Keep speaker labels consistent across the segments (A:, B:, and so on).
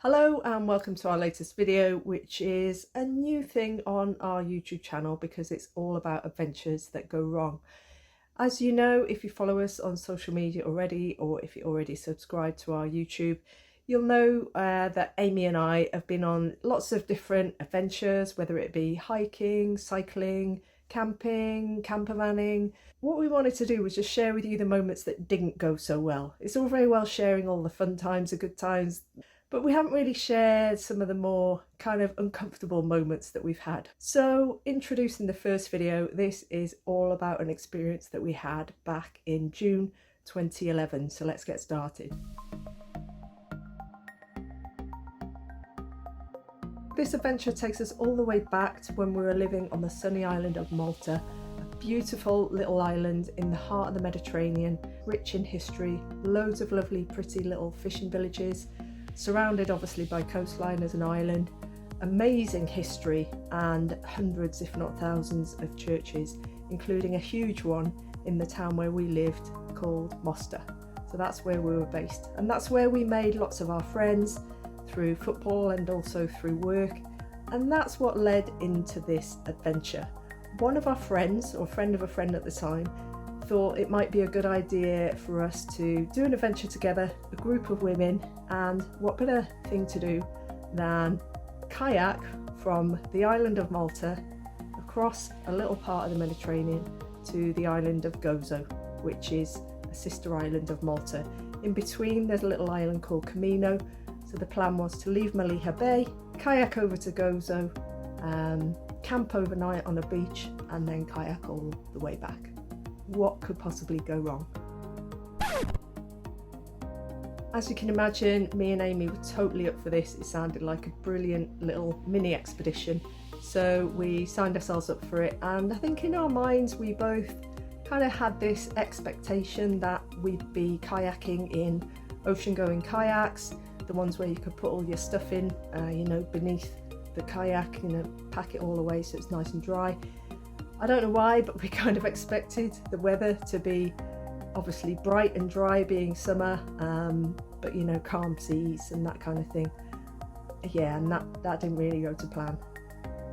A: Hello and welcome to our latest video, which is a new thing on our YouTube channel because it's all about adventures that go wrong. As you know, if you follow us on social media already, or if you already subscribe to our YouTube, you'll know that Amy and I have been on lots of different adventures, whether it be hiking, cycling, camping, campervanning. What we wanted to do was just share with you the moments that didn't go so well. It's all very well sharing all the fun times, the good times, but we haven't really shared some of the more kind of uncomfortable moments that we've had. So introducing the first video, this is all about an experience that we had back in June 2011. So let's get started. This adventure takes us all the way back to when we were living on the sunny island of Malta, a beautiful little island in the heart of the Mediterranean, rich in history, loads of lovely pretty little fishing villages, surrounded obviously by coastline as an island, amazing history and hundreds if not thousands of churches, including a huge one in the town where we lived called Mosta. So that's where we were based, and that's where we made lots of our friends through football and also through work, and that's what led into this adventure. One of our friends, or friend of a friend at the time, thought it might be a good idea for us to do an adventure together, a group of women, and what better thing to do than kayak from the island of Malta across a little part of the Mediterranean to the island of Gozo, which is a sister island of Malta. In between there's a little island called Camino, so the plan was to leave Malta Bay, kayak over to Gozo, camp overnight on a beach, and then kayak all the way back. What could possibly go wrong? As you can imagine, me and Amy were totally up for this. It sounded like a brilliant little mini expedition, so we signed ourselves up for it, and I think in our minds we both kind of had this expectation that we'd be kayaking in ocean going kayaks, the ones where you could put all your stuff in, beneath the kayak, pack it all away so it's nice and dry. I don't know why, but we kind of expected the weather to be obviously bright and dry, being summer, but calm seas and that kind of thing. Yeah, and that didn't really go to plan.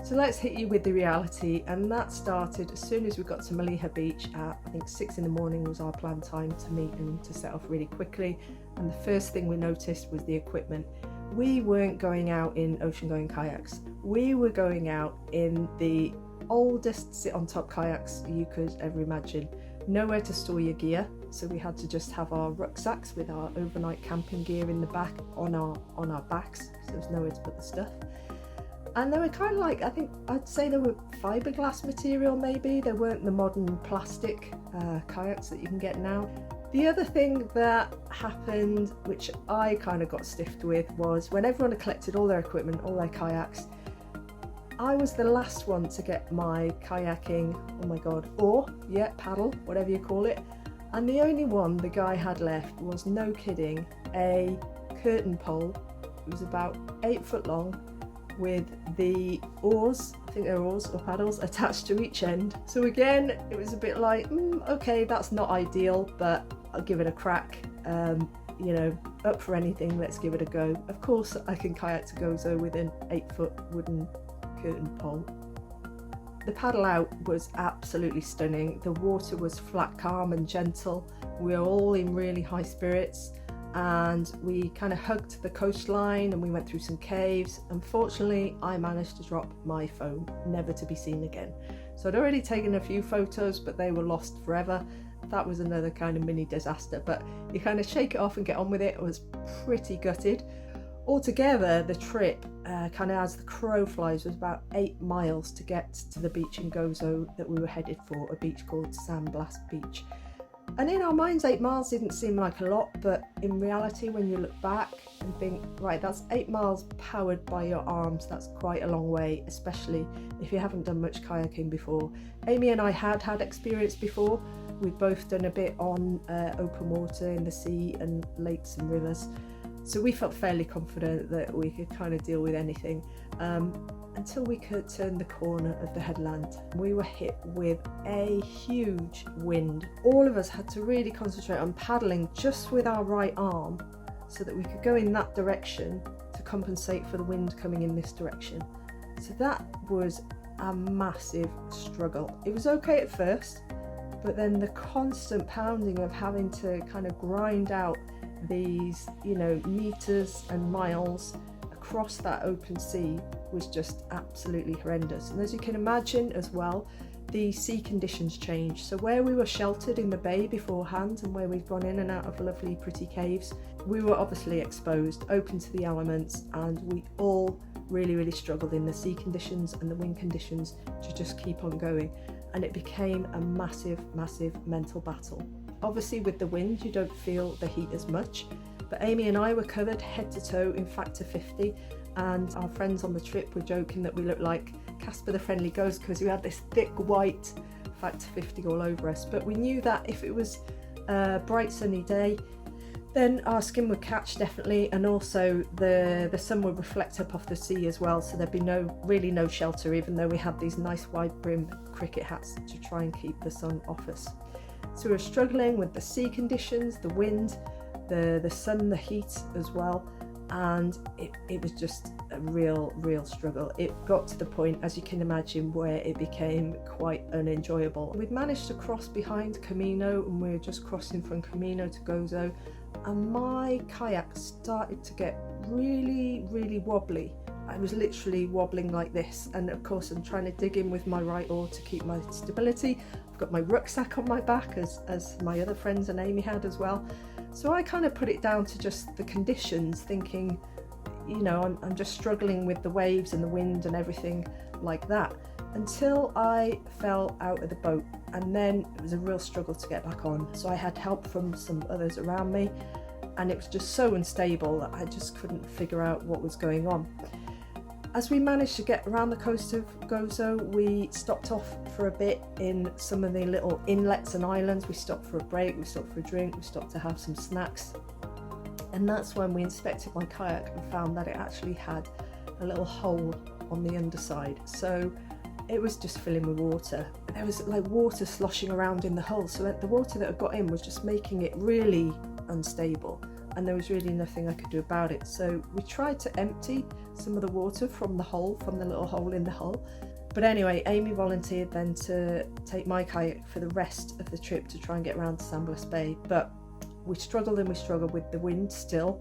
A: So let's hit you with the reality, and that started as soon as we got to Malta Beach at, I think, 6 in the morning was our planned time to meet and to set off really quickly. And the first thing we noticed was the equipment. We weren't going out in ocean going kayaks. We were going out in the oldest sit on top kayaks you could ever imagine. Nowhere to store your gear, so we had to just have our rucksacks with our overnight camping gear in the back on our backs, so there's nowhere to put the stuff. And they were kind of like, I think I'd say they were fiberglass material maybe. They weren't the modern plastic kayaks that you can get now. The other thing that happened, which I kind of got stiffed with, was when everyone had collected all their equipment, all their kayaks, I was the last one to get my kayaking, oar, paddle, whatever you call it. And the only one the guy had left was, no kidding, a curtain pole. It was about 8 foot long with the oars, I think they're oars or paddles, attached to each end. So again, it was a bit like, okay, that's not ideal, but I'll give it a crack. Up for anything, let's give it a go. Of course, I can kayak to Gozo with an 8 foot wooden curtain pole. The paddle out was absolutely stunning. The water was flat, calm and gentle. We were all in really high spirits, and we kind of hugged the coastline and we went through some caves. Unfortunately, I managed to drop my phone, never to be seen again. So I'd already taken a few photos, but they were lost forever. That was another kind of mini disaster, but you kind of shake it off and get on with it. I was pretty gutted. Altogether, the trip, kind of as the crow flies, was about 8 miles to get to the beach in Gozo that we were headed for, a beach called Sandblast Beach. And in our minds, 8 miles didn't seem like a lot, but in reality, when you look back and think, right, that's 8 miles powered by your arms, that's quite a long way, especially if you haven't done much kayaking before. Amy and I had experience before. We'd both done a bit on open water in the sea and lakes and rivers. So we felt fairly confident that we could kind of deal with anything, until we could turn the corner of the headland. We were hit with a huge wind. All of us had to really concentrate on paddling just with our right arm so that we could go in that direction to compensate for the wind coming in this direction. So that was a massive struggle. It was okay at first, but then the constant pounding of having to kind of grind out these, meters and miles across that open sea was just absolutely horrendous. And as you can imagine as well, the sea conditions changed. So where we were sheltered in the bay beforehand and where we've gone in and out of lovely pretty caves, we were obviously exposed, open to the elements, and we all really struggled in the sea conditions and the wind conditions to just keep on going. And it became a massive mental battle. Obviously with the wind you don't feel the heat as much, but Amy and I were covered head to toe in factor 50, and our friends on the trip were joking that we looked like Casper the Friendly Ghost because we had this thick white factor 50 all over us. But we knew that if it was a bright sunny day, then our skin would catch definitely, and also the sun would reflect up off the sea as well, so there'd be really no shelter, even though we had these nice wide brim cricket hats to try and keep the sun off us. So we were struggling with the sea conditions, the wind, the sun, the heat as well, and it was just a real struggle. It got to the point, as you can imagine, where it became quite unenjoyable. We'd managed to cross behind Camino, and we were just crossing from Camino to Gozo, and my kayak started to get really wobbly. I was literally wobbling like this, and of course I'm trying to dig in with my right oar to keep my stability. I've got my rucksack on my back as my other friends and Amy had as well. So I kind of put it down to just the conditions, thinking, I'm just struggling with the waves and the wind and everything like that, until I fell out of the boat, and then it was a real struggle to get back on. So I had help from some others around me, and it was just so unstable that I just couldn't figure out what was going on. As we managed to get around the coast of Gozo, we stopped off for a bit in some of the little inlets and islands. We stopped for a break, we stopped for a drink, we stopped to have some snacks. And that's when we inspected my kayak and found that it actually had a little hole on the underside. So it was just filling with water. There was like water sloshing around in the hole, so the water that had got in was just making it really unstable, and there was really nothing I could do about it. So we tried to empty some of the water from the little hole in the hull. But anyway, Amy volunteered then to take my kayak for the rest of the trip to try and get around to San Blas Bay. But we struggled with the wind still,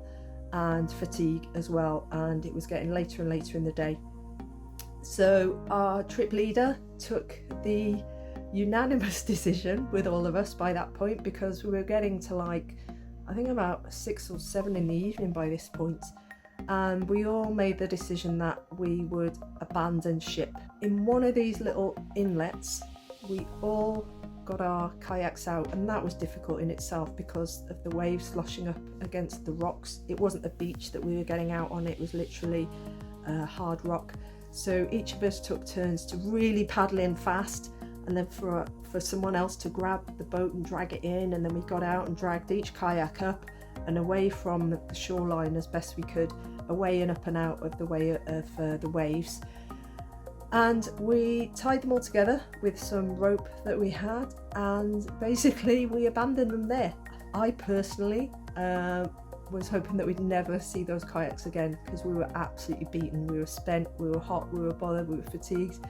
A: and fatigue as well, and it was getting later and later in the day. So our trip leader took the unanimous decision with all of us by that point, because we were getting to I think about 6 or 7 in the evening by this point, and we all made the decision that we would abandon ship. In one of these little inlets, we all got our kayaks out, and that was difficult in itself because of the waves sloshing up against the rocks. It wasn't a beach that we were getting out on, it was literally hard rock. So each of us took turns to really paddle in fast, and then for someone else to grab the boat and drag it in, and then we got out and dragged each kayak up and away from the shoreline as best we could, away and up and out of the way of the waves. And we tied them all together with some rope that we had, and basically we abandoned them there. I personally was hoping that we'd never see those kayaks again, because we were absolutely beaten, we were spent, we were hot, we were bothered, we were fatigued,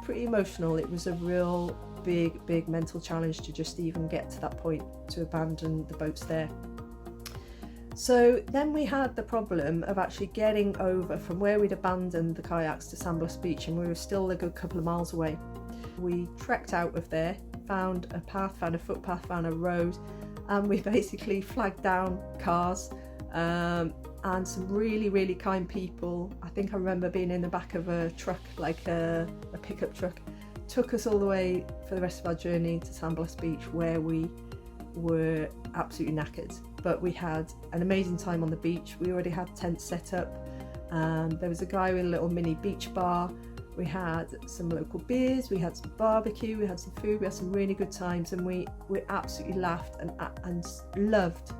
A: pretty emotional. It was a real big mental challenge to just even get to that point, to abandon the boats there. So then we had the problem of actually getting over from where we'd abandoned the kayaks to San Blas Beach, and we were still a good couple of miles away. We trekked out of there, found a path, found a footpath, found a road, and we basically flagged down cars, and some really kind people. I think I remember being in the back of a truck, like a pickup truck, took us all the way for the rest of our journey to San Blas Beach, where we were absolutely knackered. But we had an amazing time on the beach. We already had tents set up, there was a guy with a little mini beach bar. We had some local beers, we had some barbecue, we had some food, we had some really good times, and we absolutely laughed and loved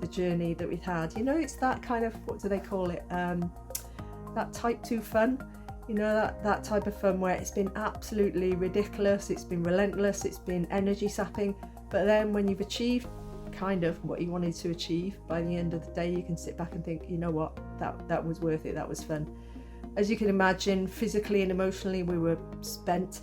A: the journey that we'd had. It's that kind of, what do they call it, that type 2 fun, that type of fun where it's been absolutely ridiculous, it's been relentless, it's been energy sapping, but then when you've achieved kind of what you wanted to achieve. By the end of the day, you can sit back and think, you know what, that was worth it, that was fun. As you can imagine, physically and emotionally we were spent,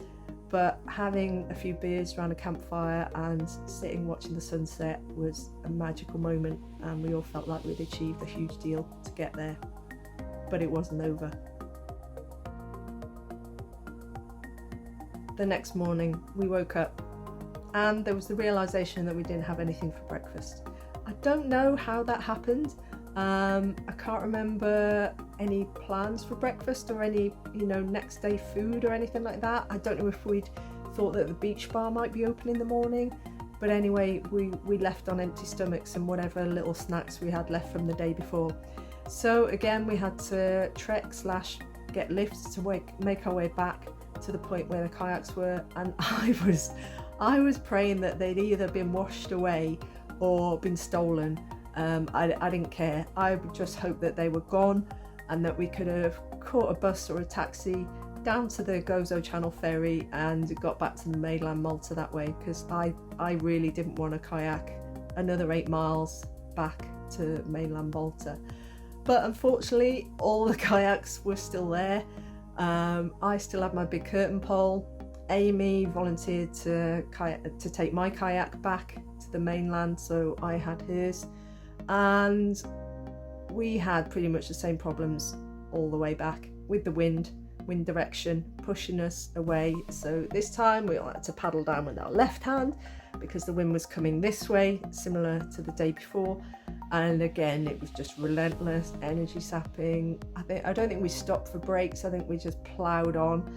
A: but having a few beers around a campfire and sitting watching the sunset was a magical moment, and we all felt like we'd achieved a huge deal to get there. But it wasn't over. The next morning we woke up and there was the realisation that we didn't have anything for breakfast. I don't know how that happened. I can't remember any plans for breakfast or any, next day food or anything like that. I don't know if we'd thought that the beach bar might be open in the morning, but anyway, we left on empty stomachs and whatever little snacks we had left from the day before. So again, we had to trek / get lifts to make our way back to the point where the kayaks were, and I was praying that they'd either been washed away or been stolen. I didn't care. I just hoped that they were gone and that we could have caught a bus or a taxi down to the Gozo Channel ferry and got back to the mainland Malta that way, because I really didn't want to kayak another 8 miles back to mainland Malta. But unfortunately, all the kayaks were still there. I still had my big curtain pole. Amy volunteered to take my kayak back to the mainland, so I had hers. And we had pretty much the same problems all the way back with the wind direction pushing us away. So this time we all had to paddle down with our left hand because the wind was coming this way, similar to the day before. And again, it was just relentless, energy sapping. I don't think we stopped for breaks. I think we just ploughed on.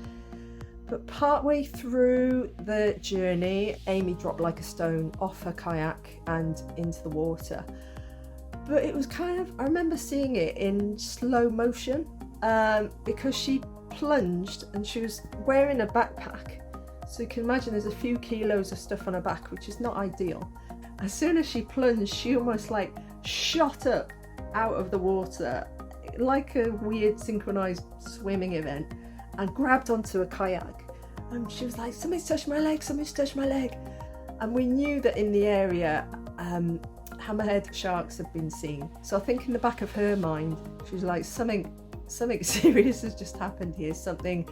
A: But partway through the journey, Amy dropped like a stone off her kayak and into the water. But it was I remember seeing it in slow motion, because she plunged and she was wearing a backpack. So you can imagine there's a few kilos of stuff on her back, which is not ideal. As soon as she plunged, she almost shot up out of the water like a weird synchronized swimming event and grabbed onto a kayak, and she was like, somebody's touched my leg. And we knew that in the area hammerhead sharks had been seen, so I think in the back of her mind she was like, something serious has just happened here, something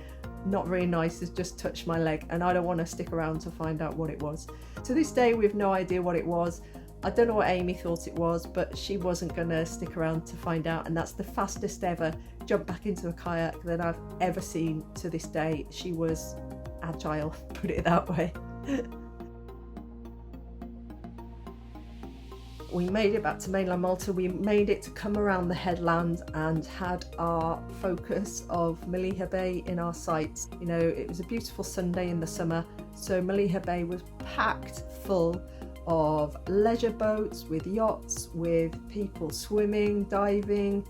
A: not very nice has just touched my leg, and I don't want to stick around to find out what it was. To this day we have no idea what it was. I don't know what Amy thought it was, but she wasn't going to stick around to find out, and that's the fastest ever jump back into a kayak that I've ever seen to this day. She was agile, put it that way. We made it back to mainland Malta. We made it to come around the headland and had our focus of Melliha Bay in our sights. It was a beautiful Sunday in the summer, so Melliha Bay was packed full of leisure boats, with yachts, with people swimming, diving.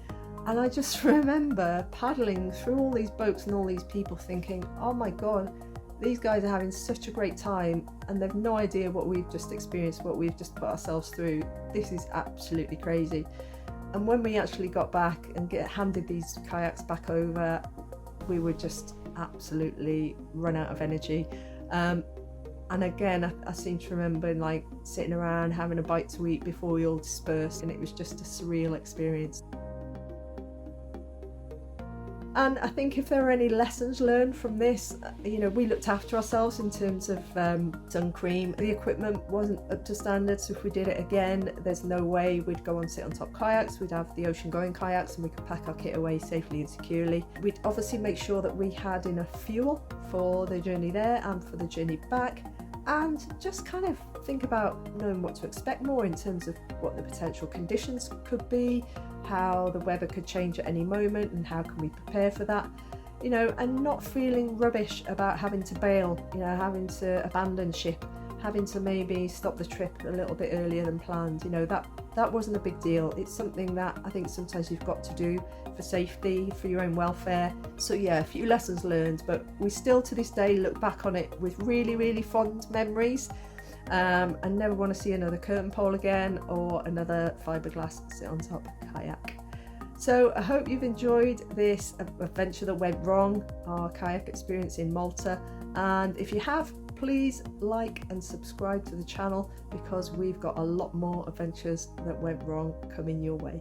A: And I just remember paddling through all these boats and all these people thinking, oh my god, these guys are having such a great time and they've no idea what we've just experienced, what we've just put ourselves through. This is absolutely crazy. And when we actually got back and handed these kayaks back over, we were just absolutely run out of energy. And again, I seem to remember sitting around having a bite to eat before we all dispersed, and it was just a surreal experience. And I think if there are any lessons learned from this, we looked after ourselves in terms of sun cream. The equipment wasn't up to standard, so if we did it again, there's no way we'd go and sit on top kayaks. We'd have the ocean going kayaks and we could pack our kit away safely and securely. We'd obviously make sure that we had enough fuel for the journey there and for the journey back, and just think about knowing what to expect more in terms of what the potential conditions could be, how the weather could change at any moment, and how can we prepare for that, and not feeling rubbish about having to bail, having to abandon ship, having to maybe stop the trip a little bit earlier than planned. That wasn't a big deal. It's something that I think sometimes you've got to do for safety, for your own welfare. So yeah, a few lessons learned, but we still to this day look back on it with really, really fond memories. And never want to see another curtain pole again or another fiberglass sit on top kayak. So I hope you've enjoyed this adventure that went wrong, our kayak experience in Malta, and if you have, please like and subscribe to the channel because we've got a lot more adventures that went wrong coming your way.